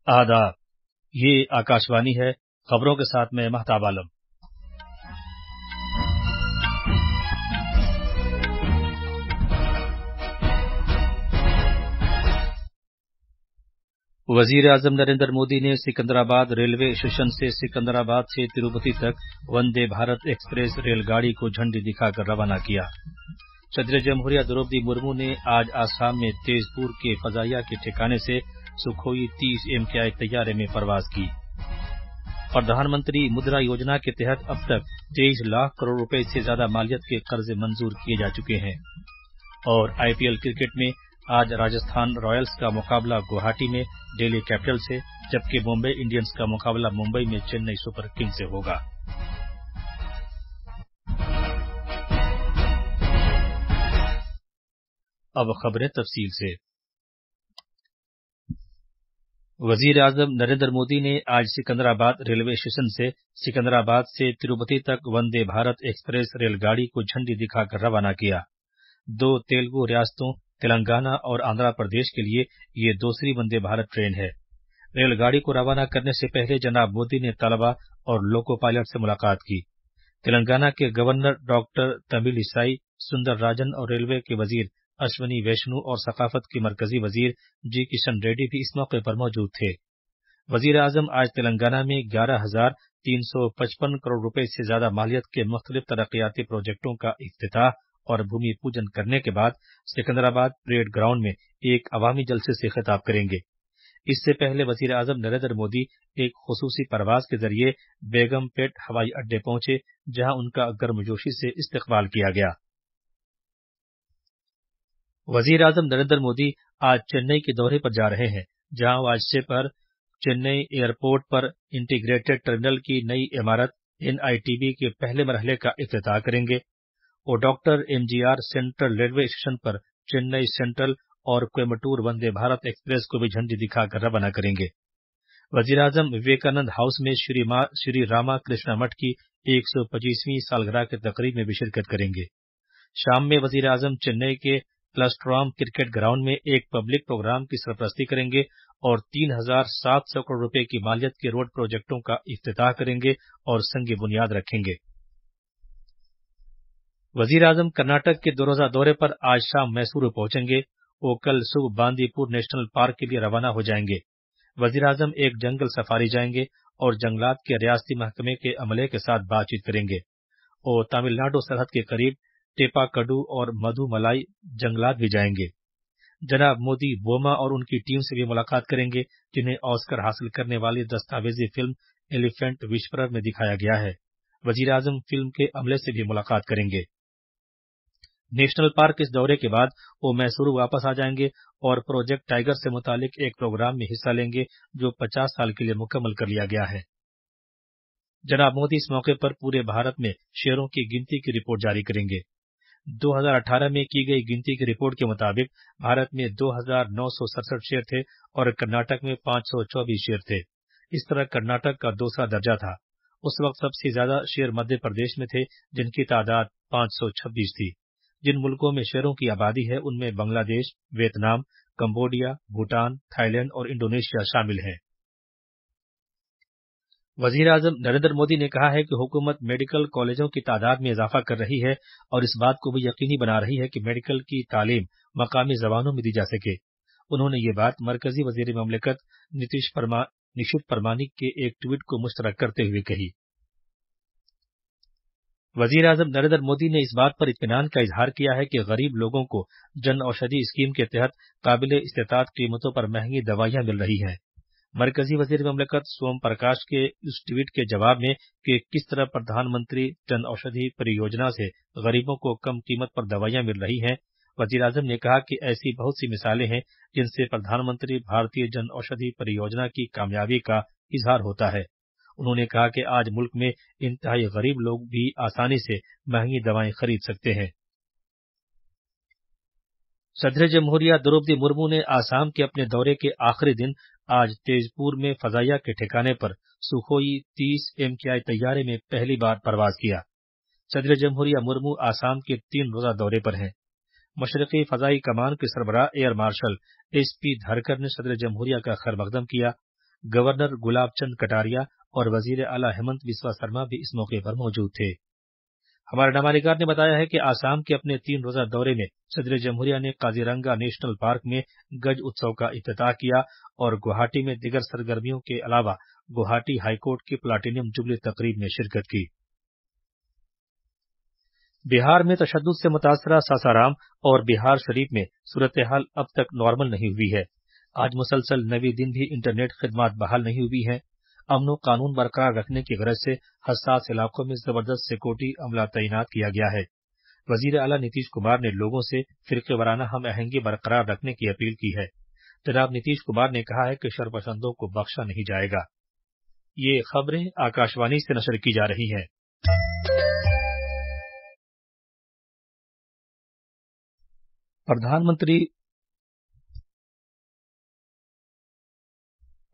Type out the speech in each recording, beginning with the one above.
आदाब। ये आकाशवाणी है। खबरों के साथ मैं महताब आलम। वजीर आजम नरेंद्र मोदी ने सिकंदराबाद रेलवे स्टेशन से सिकंदराबाद से तिरुपति तक वंदे भारत एक्सप्रेस रेलगाड़ी को झंडी दिखाकर रवाना किया। सदर जमहूरिया द्रौपदी मुर्मू ने आज आसाम में तेजपुर के फजाइया के ठिकाने से सुखोई 30 MKI तैयारे में परवाज की। प्रधानमंत्री मुद्रा योजना के तहत अब तक 23 लाख करोड़ रुपए से ज्यादा मालियत के कर्ज मंजूर किए जा चुके हैं। और IPL क्रिकेट में आज राजस्थान रॉयल्स का मुकाबला गुवाहाटी में दिल्ली कैपिटल से, जबकि मुंबई इंडियंस का मुकाबला मुंबई में चेन्नई सुपर किंग्स से होगा। अब खबरें तफसील से। वजीर आजम नरेंद्र मोदी ने आज सिकंदराबाद रेलवे स्टेशन से सिकंदराबाद से तिरुपति तक वंदे भारत एक्सप्रेस रेलगाड़ी को झंडी दिखाकर रवाना किया। दो तेलुगु रियासतों तेलंगाना और आंध्र प्रदेश के लिए ये दूसरी वंदे भारत ट्रेन है। रेलगाड़ी को रवाना करने से पहले जनाब मोदी ने तलबा और लोको पायलट से मुलाकात की। तेलंगाना के गवर्नर डॉक्टर तमिलिसाई सुंदर राजन और रेलवे के वजीर अश्वनी वैष्णु और सकाफत के मरकजी वजीर जी किशन रेड्डी भी इस मौके पर मौजूद थे। वजीर आजम आज तेलंगाना में 11,355 करोड़ रुपए से ज्यादा मालियत के मुख्तलिफ तरक्याती प्रोजेक्टों का इफ्तिताह और भूमि पूजन करने के बाद सिकंदराबाद परेड ग्राउंड में एक अवामी जलसे से खिताब करेंगे। इससे पहले वजीर आजम नरेंद्र मोदी एक खुसूसी परवाज के जरिए बेगमपेट हवाई अड्डे पहुंचे, जहां उनका गर्मजोशी से इस्तकबाल किया गया। वजीर आजम नरेंद्र मोदी आज चेन्नई के दौरे पर जा रहे हैं, जहां वो आज से पर चेन्नई एयरपोर्ट पर इंटीग्रेटेड टर्मिनल की नई इमारत NITB के पहले मरहले का इफ्तिताह करेंगे। वो doctor MGR central railway station पर चेन्नई सेंट्रल और कोयम्बटूर वंदे भारत एक्सप्रेस को भी झंडी दिखाकर रवाना करेंगे। वजीर आजम विवेकानंद हाउस में श्री रामा कृष्णा मठ की 125वीं सालगिरह की तकरीब में भी शिरकत करेंगे। शाम में वजीर आजम चेन्नई के क्लस्ट्रॉम क्रिकेट ग्राउंड में एक पब्लिक प्रोग्राम की सरपरस्ती करेंगे और 3,700 करोड़ रुपए की मालियत के रोड प्रोजेक्टों का इफ्तिताह करेंगे और संग बुनियाद रखेंगे। वजीर आजम कर्नाटक के 2 रोजा दौरे पर आज शाम मैसूरू पहुंचेंगे। वो कल सुबह बांदीपुर नेशनल पार्क के लिए रवाना हो जाएंगे। वजीर आजम एक जंगल सफारी जाएंगे और जंगलात के रियासती महकमे के अमले के साथ बातचीत करेंगे। वो तमिलनाडु सरहद के करीब टेपाकडू और मधुमलाई जंगलात भी जाएंगे। जनाब मोदी बोमा और उनकी टीम से भी मुलाकात करेंगे, जिन्हें ऑस्कर हासिल करने वाली दस्तावेजी फिल्म एलिफेंट विस्परर में दिखाया गया है। वजीर आजम फिल्म के अमले से भी मुलाकात करेंगे। नेशनल पार्क इस दौरे के बाद वो मैसूरू वापस आ जाएंगे और प्रोजेक्ट टाइगर से मुतालिक एक प्रोग्राम में हिस्सा लेंगे, जो 50 साल के लिए मुकम्मल कर लिया गया है। जनाब मोदी इस मौके पर पूरे भारत में शेरों की गिनती की रिपोर्ट जारी करेंगे। 2018 में की गई गिनती की रिपोर्ट के मुताबिक भारत में 2,967 शेर थे और कर्नाटक में 524 शेर थे। इस तरह कर्नाटक का दूसरा दर्जा था। उस वक्त सबसे ज्यादा शेर मध्य प्रदेश में थे, जिनकी तादाद 526 थी। जिन मुल्कों में शेरों की आबादी है, उनमें Bangladesh, Vietnam, Cambodia, Bhutan, Thailand और इंडोनेशिया शामिल हैं। वजीर आजम नरेंद्र मोदी ने कहा है कि हुकूमत मेडिकल कॉलेजों की तादाद में इजाफा कर रही है और इस बात को भी यकीनी बना रही है कि मेडिकल की तालीम मकामी जबानों में दी जा सके। उन्होंने ये बात मरकजी वजीर ममलिकत निशित परमानिक के एक ट्वीट को मुस्तरक करते हुए कही। वजीर आजम नरेंद्र मोदी ने इस बात पर इत्मीनान का इजहार किया है कि गरीब लोगों को जन औषधि स्कीम के तहत काबिल इस्तेताद कीमतों पर महंगी दवाइयां मिल रही हैं। मरकजी वजीर ममलिकत सोम प्रकाश के इस ट्वीट के जवाब में कि किस तरह प्रधानमंत्री जन औषधि परियोजना से गरीबों को कम कीमत पर दवाइयां मिल रही हैं, वजीर आजम ने कहा कि ऐसी बहुत सी मिसालें हैं जिनसे प्रधानमंत्री भारतीय जन औषधि परियोजना की कामयाबी का इजहार होता है। उन्होंने कहा कि आज मुल्क में इंतहाई गरीब लोग भी आसानी से महंगी दवाएं खरीद सकते हैं। सदर जमहूरिया द्रौपदी मुर्मू ने आसाम के अपने दौरे के आखिरी दिन आज तेजपुर में फजाइया के ठिकाने पर सुखोई 30 MKI तैयारे में पहली बार परवाज किया। सदर जमहूरिया मुर्मू आसाम के 3 रोजा दौरे पर हैं। मशरकी फजाई कमान के सरबराह एयर मार्शल SP धरकर ने सदर जमहूरिया का खैर मकदम किया। गवर्नर गुलाब चंद कटारिया और वजीर आला हेमंत बिस्वा शर्मा भी इस मौके पर मौजूद थे। हमारे नामानिगार ने बताया है कि आसाम के अपने 3 रोजा दौरे में सदर जमहूरिया ने काजीरंगा नेशनल पार्क में गज उत्सव का इफ्तिताह किया और गुवाहाटी में दिगर सरगर्मियों के अलावा गुवाहाटी हाईकोर्ट की प्लाटिनियम जुबली तकरीब में शिरकत की। बिहार में तशद्दुद से मुतासरा सासाराम और बिहार शरीफ में सूरत हाल अब तक नॉर्मल नहीं हुई है। आज मुसलसल 9वें दिन भी इंटरनेट खिदमात बहाल नहीं हुई हैं। अमन व कानून बरकरार रखने की गरज से हसास इलाकों में जबरदस्त सिक्योरिटी अमला तैनात किया गया है। वजीर आला नीतीश कुमार ने लोगों से फिरके वाराना हम आहंगी बरकरार रखने की अपील की है। जनाब नीतीश कुमार ने कहा है कि शरपसंदों को बख्शा नहीं जाएगा। ये खबरें आकाशवाणी से नशर की जा रही हैं।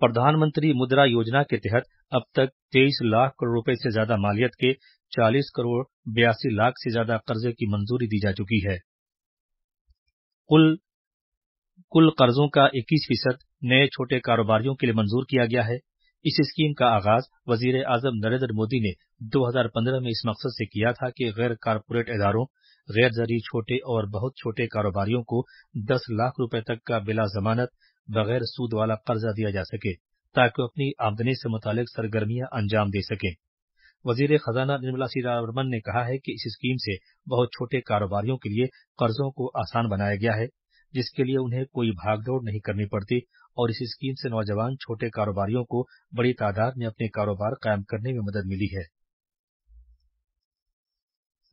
प्रधानमंत्री मुद्रा योजना के तहत अब तक 23 लाख करोड़ रुपए से ज्यादा मालियत के 40 करोड़ 82 लाख से ज्यादा कर्जे की मंजूरी दी जा चुकी है। कुल कर्जों का 21% नए छोटे कारोबारियों के लिए मंजूर किया गया है। इस स्कीम का आगाज वजीर आजम नरेंद्र मोदी ने 2015 में इस मकसद से किया था कि गैर कारपोरेट इदारों, गैर जरी छोटे और बहुत छोटे कारोबारियों को 10 लाख रुपए तक का बिला जमानत बगैर सूद वाला कर्जा दिया जा सके ताकि वो अपनी आमदनी से मुतालिक सरगर्मियां अंजाम दे सकें। वजीर खजाना निर्मला सीतारमण ने कहा है कि इस स्कीम से बहुत छोटे कारोबारियों के लिए कर्जों को आसान बनाया गया है, जिसके लिए उन्हें कोई भागदौड़ नहीं करनी पड़ती और इस स्कीम से नौजवान छोटे कारोबारियों को बड़ी तादाद में अपने कारोबार कायम करने में मदद मिली है।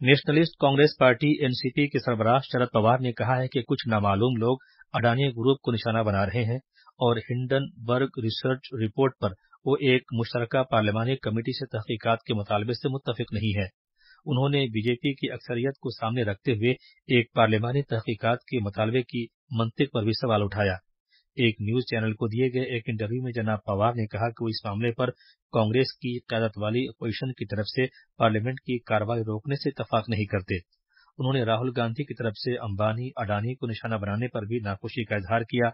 नेशनलिस्ट कांग्रेस पार्टी एनसीपी के सरबराह शरद पवार ने कहा है कि कुछ नामालूम लोग अडानी ग्रुप को निशाना बना रहे हैं और हिंडनबर्ग रिसर्च रिपोर्ट पर वो एक मुश्तरका पार्लिमानी कमेटी से तहकीकात के मुतालबे से मुत्तफिक नहीं है। उन्होंने बीजेपी की अक्सरियत को सामने रखते हुए एक पार्लिमानी तहकीकात के मुतालबे की मंतिक पर भी सवाल उठाया। एक न्यूज चैनल को दिए गए एक इंटरव्यू में जनाब पवार ने कहा कि वो इस मामले पर कांग्रेस की क़यादत वाली अपोजिशन की तरफ से पार्लियामेंट की कार्रवाई रोकने से इत्तफाक नहीं करते। उन्होंने राहुल गांधी की तरफ से अंबानी अडानी को निशाना बनाने पर भी नाखुशी का इजहार किया।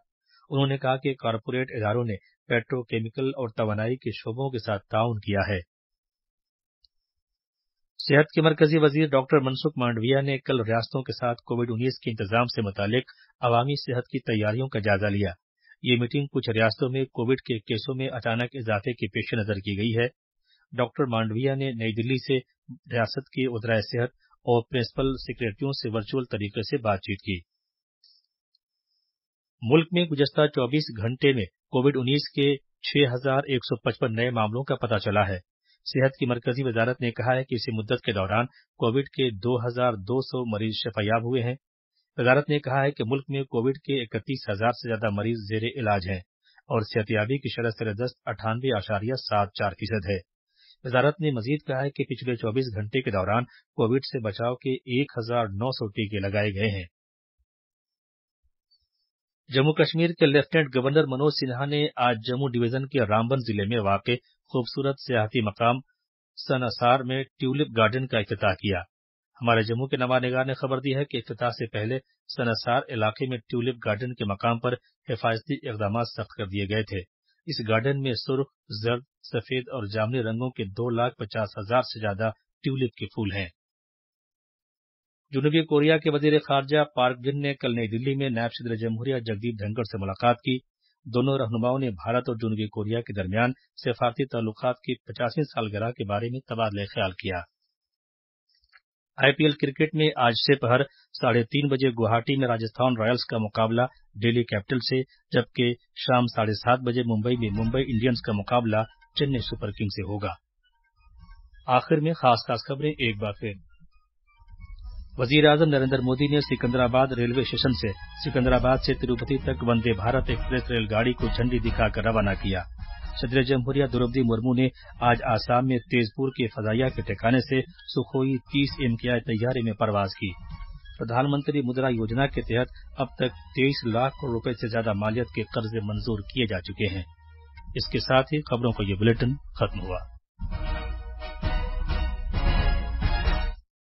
उन्होंने कहा कि कारपोरेट इदारों ने पेट्रोकेमिकल और तवानाई के शोबों के साथ ताउन किया है। सेहत के मरकजी वजीर डॉक्टर मनसुख मांडविया ने कल रियासतों के साथ कोविड-19 के इंतजाम से मुतालिक अवामी सेहत की तैयारियों का जायजा लिया। ये मीटिंग कुछ रियासतों में कोविड के केसों में अचानक इजाफे के पेश नजर की गई है। डॉक्टर मांडविया ने नई दिल्ली से रियासत के वज़राए सेहत और प्रिंसिपल सेक्रेटरियों से वर्चुअल तरीके से बातचीत की। मुल्क में गुज़श्ता 24 घंटे में कोविड-19 के 6,155 नए मामलों का पता चला है। सेहत की मरकजी वजारत ने कहा है कि इसी मुद्दत के दौरान कोविड के 2,200 मरीज शफायाब हुए हैं। वजारत ने कहा है कि मुल्क में कोविड के 31,000 से ज्यादा मरीज जेर इलाज हैं और सेहतियाबी की शरह सरदस्त 98.74% है। वजारत ने मजीद कहा है कि पिछले 24 घंटे के दौरान कोविड से बचाव के 1,900 टीके लगाए गए हैं। जम्मू कश्मीर के लेफ्टिनेंट गवर्नर मनोज सिन्हा ने आज जम्मू डिवीजन के रामबन जिले में वाक़ खूबसूरत सियाहती मकाम सनसार में ट्यूलिप गार्डन का इफ्तिताह किया। हमारे जम्मू के नवानिगार ने खबर दी है कि इफ्तिताह से पहले सनसार इलाके में ट्यूलिप गार्डन के मकाम पर हिफाजती इक़दाम सख्त कर दिए गए थे। इस गार्डन में सुर्ख, जर्द, सफेद और जामनी रंगों के 2,50,000 से ज्यादा ट्यूलिप के फूल हैं। जनूबी कोरिया के वजीर खारजा पार्क जिन ने कल नई दिल्ली में नायब सदर जमहूरिया जगदीप धनखड़ से मुलाकात की। दोनों रहनुमाओं ने भारत और जनूबी कोरिया के दरमियान सफारती ताल्लुकात की 50वीं सालगिरह के बारे में तबादला ख्याल किया। आईपीएल क्रिकेट में आज से पहर 3:30 बजे गुवाहाटी में राजस्थान रॉयल्स का मुकाबला दिल्ली कैपिटल से, जबकि शाम 7:30 बजे मुंबई में मुंबई इंडियंस का मुकाबला चेन्नई सुपर किंग्स से होगा। आखिर में खास खबरें एक बार फिर। वजीर आजम नरेंद्र मोदी ने सिकंदराबाद रेलवे स्टेशन से सिकंदराबाद से तिरुपति तक वंदे भारत एक्सप्रेस रेलगाड़ी को झंडी दिखाकर रवाना किया। सदर जमहूरिया द्रौपदी मुर्मू ने आज आसाम में तेजपुर के फजाइया के ठिकाने से सुखोई 30 MKI तैयारी में परवाज की। प्रधानमंत्री मुद्रा योजना के तहत अब तक 23 लाख करोड़ रुपए से ज्यादा मालियत के कर्जे मंजूर किए जा चुके हैं। इसके साथ ही खबरों का ये बुलेटिन खत्म हुआ।